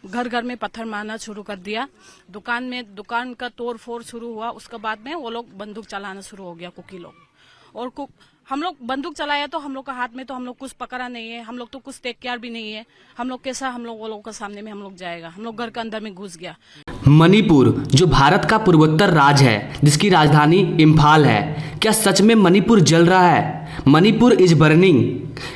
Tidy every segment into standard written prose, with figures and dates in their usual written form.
घर घर में पत्थर मारना शुरू कर दिया। दुकान का तोड़ फोड़ शुरू हुआ। उसके बाद में वो लोग बंदूक चलाना शुरू हो गया, कुकी लोग। और हम लोग बंदूक चलाया तो हम लोग का हाथ में तो हम लोग कुछ पकड़ा नहीं है, हम लोग तो कुछ टेक केयर भी नहीं है। हम लोग कैसा हम लोग वो लोग के सामने में हम लोग जाएगा। हम लोग घर के अंदर में घुस गया। मणिपुर जो भारत का पूर्वोत्तर राज्य है, जिसकी राजधानी इम्फाल है, क्या सच में मणिपुर जल रहा है? Manipur is burning.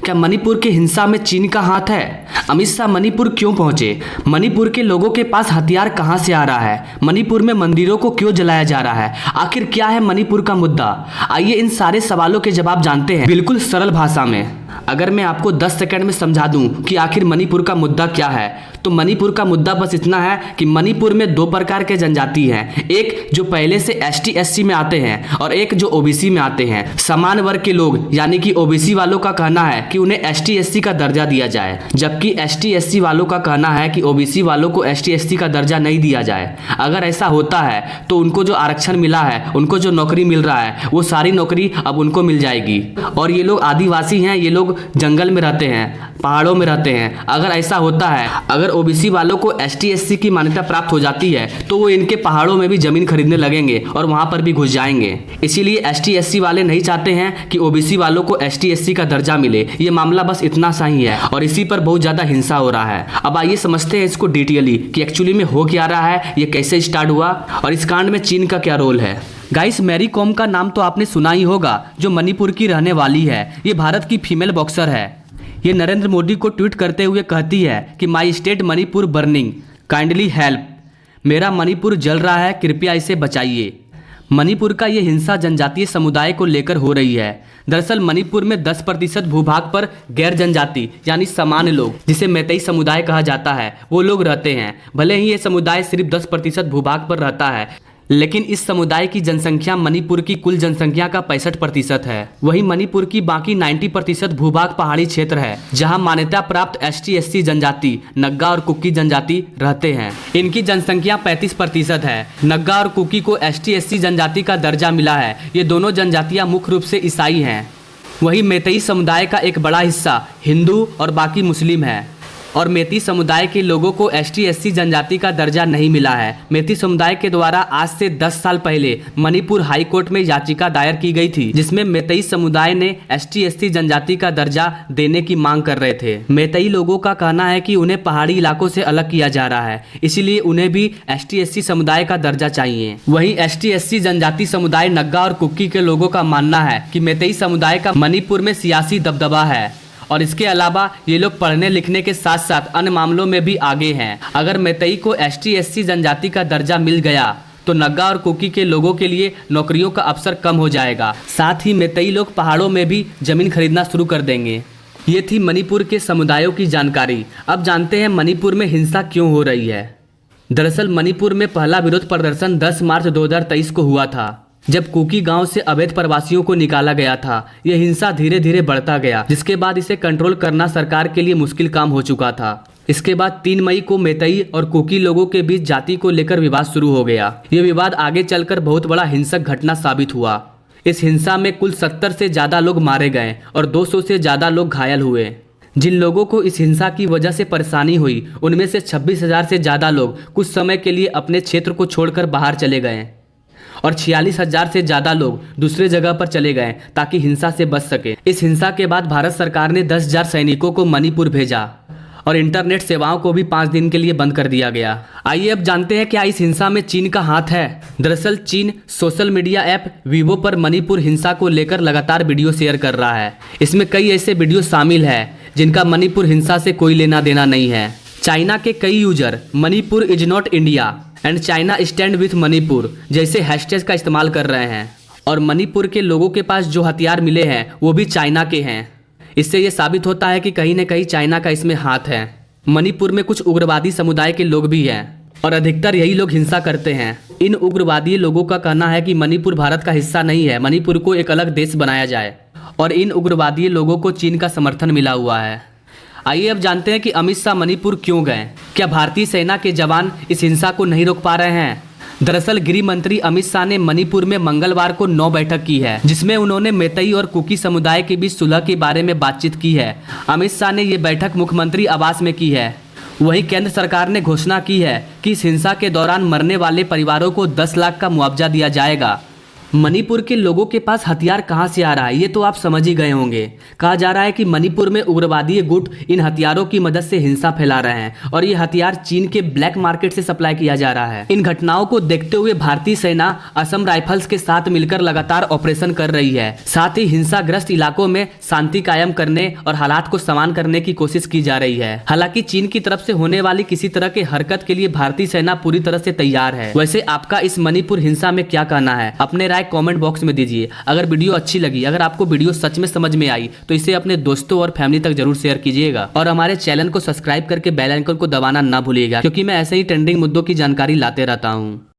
क्या मणिपुर के हिंसा में चीन का हाथ है? अमित शाह मणिपुर क्यों पहुंचे? मणिपुर के लोगों के पास हथियार कहां से आ रहा है? मणिपुर में मंदिरों को क्यों जलाया जा रहा है? आखिर क्या है मणिपुर का मुद्दा? आइए इन सारे सवालों के जवाब जानते हैं बिल्कुल सरल भाषा में। अगर मैं आपको 10 सेकंड में समझा दूं कि आखिर मणिपुर का मुद्दा क्या है, तो मणिपुर का मुद्दा बस इतना है कि मणिपुर में 2 प्रकार के जनजाति हैं। एक जो पहले से ST SC में आते हैं और एक जो OBC में आते हैं। समान वर्ग के लोग यानी कि OBC वालों का कहना है कि उन्हें ST SC का दर्जा दिया जाए, जबकि ST SC वालों का कहना है कि OBC वालों को ST SC का दर्जा नहीं दिया जाए। अगर ऐसा होता है तो उनको जो आरक्षण मिला है, उनको जो नौकरी मिल रहा है, वो सारी नौकरी अब उनको मिल जाएगी। और ये लोग आदिवासी हैं, ये लोग जंगल में रहते हैं, पहाड़ों में रहते हैं। अगर ऐसा होता है, अगर OBC वालों को ST SC की मान्यता प्राप्त हो जाती है, तो वो इनके पहाड़ों में भी जमीन खरीदने लगेंगे और वहां पर भी घुस जाएंगे। इसीलिए ST SC वाले नहीं चाहते हैं कि OBC वालों को ST SC का दर्जा मिले। ये मामला बस इतना सा ही है और इसी पर बहुत ज्यादा हिंसा हो रहा है। अब आइए समझते हैं इसको डिटेयली कि एक्चुअली में हो क्या रहा है, ये कैसे स्टार्ट हुआ और इस कांड में चीन का क्या रोल है। गाइस, मैरी कॉम का नाम तो आपने सुना ही होगा, जो मणिपुर की रहने वाली है। ये भारत की फीमेल बॉक्सर है। ये नरेंद्र मोदी को ट्वीट करते हुए कहती है कि my state Manipur burning, kindly help. मेरा मणिपुर जल रहा है, कृपया इसे बचाइए। मणिपुर का ये हिंसा जनजातीय समुदाय को लेकर हो रही है। दरअसल मणिपुर में 10% भूभाग पर गैर जनजाति यानी सामान्य लोग, जिसे मैतेई समुदाय कहा जाता है, वो लोग रहते हैं। भले ही ये समुदाय सिर्फ 10% भूभाग पर रहता है, लेकिन इस समुदाय की जनसंख्या मणिपुर की कुल जनसंख्या का 65% है। वहीं मणिपुर की बाकी 90% भूभाग पहाड़ी क्षेत्र है, जहां मान्यता प्राप्त ST SC जनजाति, नग्गा और कुकी जनजाति रहते हैं। इनकी जनसंख्या 35% है। नग्गा और कुकी को ST SC जनजाति का दर्जा मिला है। ये दोनों जनजातियां मुख्य रूप से ईसाई हैं। वहीं मैतेई समुदाय का एक बड़ा हिस्सा हिंदू और बाकी मुस्लिम है। और मेती समुदाय के लोगों को ST SC जनजाति का दर्जा नहीं मिला है। मेती समुदाय के द्वारा आज से 10 साल पहले मणिपुर हाई कोर्ट में याचिका दायर की गई थी, जिसमें मेतेई समुदाय ने ST SC जनजाति का दर्जा देने की मांग कर रहे थे। मेतेई लोगों का कहना है कि उन्हें पहाड़ी इलाकों से अलग किया जा रहा है, इसीलिए उन्हें भी ST SC समुदाय का दर्जा चाहिए। वहीं ST SC जनजाति समुदाय नग्गा और कुकी के लोगों का मानना है कि मेतेई समुदाय का मणिपुर में सियासी दबदबा है और इसके अलावा ये लोग पढ़ने लिखने के साथ साथ अन्य मामलों में भी आगे हैं। अगर मैतेई को ST SC जनजाति का दर्जा मिल गया तो नग्गा और कुकी के लोगों के लिए नौकरियों का अवसर कम हो जाएगा। साथ ही मैतेई लोग पहाड़ों में भी जमीन खरीदना शुरू कर देंगे। ये थी मणिपुर के समुदायों की जानकारी। अब जानते हैं मणिपुर में हिंसा क्यों हो रही है। दरअसल मणिपुर में पहला विरोध प्रदर्शन 10 मार्च 2023 को हुआ था, जब कुकी गांव से अवैध प्रवासियों को निकाला गया था। यह हिंसा धीरे धीरे बढ़ता गया, जिसके बाद इसे कंट्रोल करना सरकार के लिए मुश्किल काम हो चुका था। इसके बाद 3 मई को मैतेई और कुकी लोगों के बीच जाति को लेकर विवाद शुरू हो गया। यह विवाद आगे चलकर बहुत बड़ा हिंसक घटना साबित हुआ। इस हिंसा में कुल 70 से ज्यादा लोग मारे गए और 200 से ज्यादा लोग घायल हुए। जिन लोगों को इस हिंसा की वजह से परेशानी हुई, उनमें से 26,000 से ज्यादा लोग कुछ समय के लिए अपने क्षेत्र को छोड़कर बाहर चले गए और 46,000 से ज्यादा लोग दूसरे जगह पर चले गए ताकि हिंसा से बच सके। इस हिंसा के बाद भारत सरकार ने 10,000 सैनिकों को मणिपुर भेजा और इंटरनेट सेवाओं को भी 5 दिन के लिए बंद कर दिया गया। आइए अब जानते हैं क्या इस हिंसा में चीन का हाथ है। दरअसल चीन सोशल मीडिया ऐप वीवो पर मणिपुर हिंसा को लेकर लगातार वीडियो शेयर कर रहा है। इसमें कई ऐसे वीडियो शामिल है जिनका मणिपुर हिंसा से कोई लेना देना नहीं है। चाइना के कई user Manipur is not India and China stand with Manipur जैसे हैशटैग का इस्तेमाल कर रहे हैं और मणिपुर के लोगों के पास जो हथियार मिले हैं वो भी चाइना के हैं। इससे ये साबित होता है कि कहीं न कहीं चाइना का इसमें हाथ है। मणिपुर में कुछ उग्रवादी समुदाय के लोग भी हैं और अधिकतर यही लोग हिंसा करते हैं। इन उग्रवादी लोगों का कहना है कि मणिपुर भारत का हिस्सा नहीं है, मणिपुर को एक अलग देश बनाया जाए और इन उग्रवादी लोगों को चीन का समर्थन मिला हुआ है। आइए अब जानते हैं कि अमित शाह मणिपुर क्यों गए। क्या भारतीय सेना के जवान इस हिंसा को नहीं रोक पा रहे हैं? दरअसल गृह मंत्री अमित शाह ने मणिपुर में मंगलवार को 9 बैठक की है, जिसमें उन्होंने मैतेई और कुकी समुदाय के बीच सुलह के बारे में बातचीत की है। अमित शाह ने ये बैठक मुख्यमंत्री आवास में की है। वहीं केंद्र सरकार ने घोषणा की है कि इस हिंसा के दौरान मरने वाले परिवारों को 10 लाख का मुआवजा दिया जाएगा। मणिपुर के लोगों के पास हथियार कहां से आ रहा है, ये तो आप समझ ही गए होंगे। कहा जा रहा है कि मणिपुर में उग्रवादी गुट इन हथियारों की मदद से हिंसा फैला रहे हैं और ये हथियार चीन के ब्लैक मार्केट से सप्लाई किया जा रहा है। इन घटनाओं को देखते हुए भारतीय सेना असम राइफल्स के साथ मिलकर लगातार ऑपरेशन कर रही है। साथ ही हिंसाग्रस्त इलाकों में शांति कायम करने और हालात को समान करने की कोशिश की जा रही है। हालांकि चीन की तरफ से होने वाली किसी तरह की हरकत के लिए भारतीय सेना पूरी तरह से तैयार है। वैसे आपका इस मणिपुर हिंसा में क्या कहना है, अपने राय कमेंट बॉक्स में दीजिए। अगर वीडियो अच्छी लगी, अगर आपको वीडियो सच में समझ में आई तो इसे अपने दोस्तों और फैमिली तक जरूर शेयर कीजिएगा और हमारे चैनल को सब्सक्राइब करके बेल आइकन को दबाना ना भूलिएगा, क्योंकि मैं ऐसे ही ट्रेंडिंग मुद्दों की जानकारी लाते रहता हूँ।